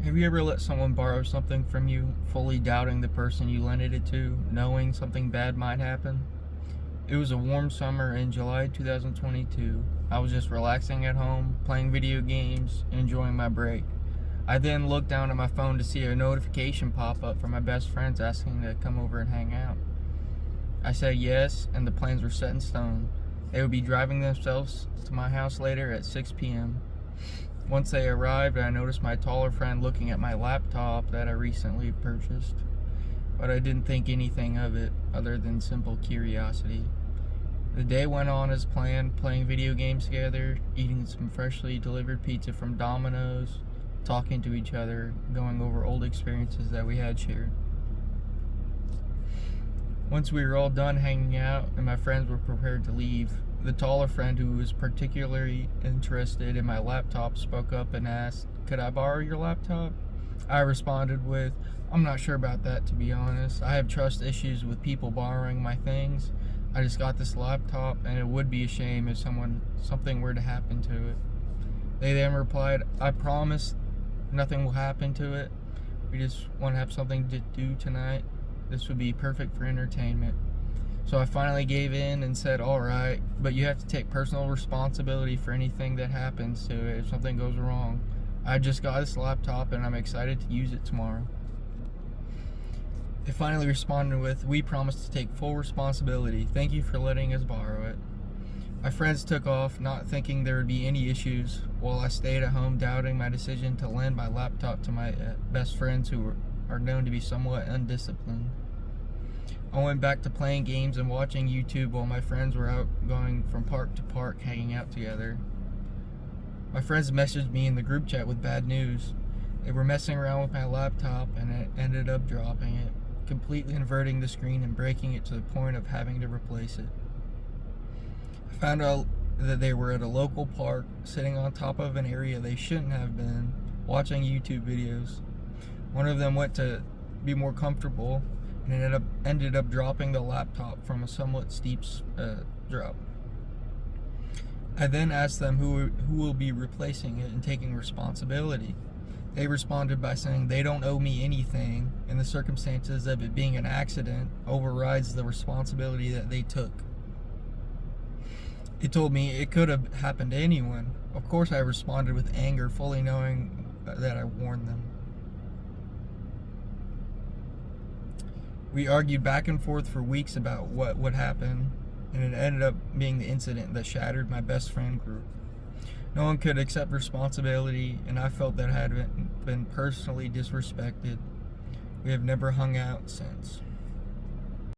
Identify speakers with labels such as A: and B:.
A: Have you ever let someone borrow something from you, fully doubting the person you lended it to, knowing something bad might happen? It was a warm summer in July 2022. I was just relaxing at home, playing video games, and enjoying my break. I then looked down at my phone to see a notification pop up from my best friends asking to come over and hang out. I said yes, and the plans were set in stone. They would be driving themselves to my house later at 6 p.m. Once they arrived, I noticed my taller friend looking at my laptop that I recently purchased, but I didn't think anything of it other than simple curiosity. The day went on as planned, playing video games together, eating some freshly delivered pizza from Domino's, talking to each other, going over old experiences that we had shared. Once we were all done hanging out and my friends were prepared to leave, the taller friend, who was particularly interested in my laptop, spoke up and asked, "Could I borrow your laptop?" I responded with, "I'm not sure about that, to be honest. I have trust issues with people borrowing my things. I just got this laptop and it would be a shame if something were to happen to it." They then replied, "I promise nothing will happen to it. We just want to have something to do tonight. This would be perfect for entertainment." So I finally gave in and said, "Alright, but you have to take personal responsibility for anything that happens to it if something goes wrong. I just got this laptop and I'm excited to use it tomorrow." They finally responded with, "We promise to take full responsibility. Thank you for letting us borrow it." My friends took off, not thinking there would be any issues, while I stayed at home doubting my decision to lend my laptop to my best friends who are known to be somewhat undisciplined. I went back to playing games and watching YouTube while my friends were out going from park to park hanging out together. My friends messaged me in the group chat with bad news. They were messing around with my laptop and it ended up dropping it, completely inverting the screen and breaking it to the point of having to replace it. I found out that they were at a local park, sitting on top of an area they shouldn't have been, watching YouTube videos. One of them went to be more comfortable and ended up dropping the laptop from a somewhat steep drop. I then asked them who will be replacing it and taking responsibility. They responded by saying they don't owe me anything, and the circumstances of it being an accident overrides the responsibility that they took. It told me it could have happened to anyone. Of course I responded with anger, fully knowing that I warned them. We argued back and forth for weeks about what would happen, and it ended up being the incident that shattered my best friend group. No one could accept responsibility, and I felt that I had been personally disrespected. We have never hung out since.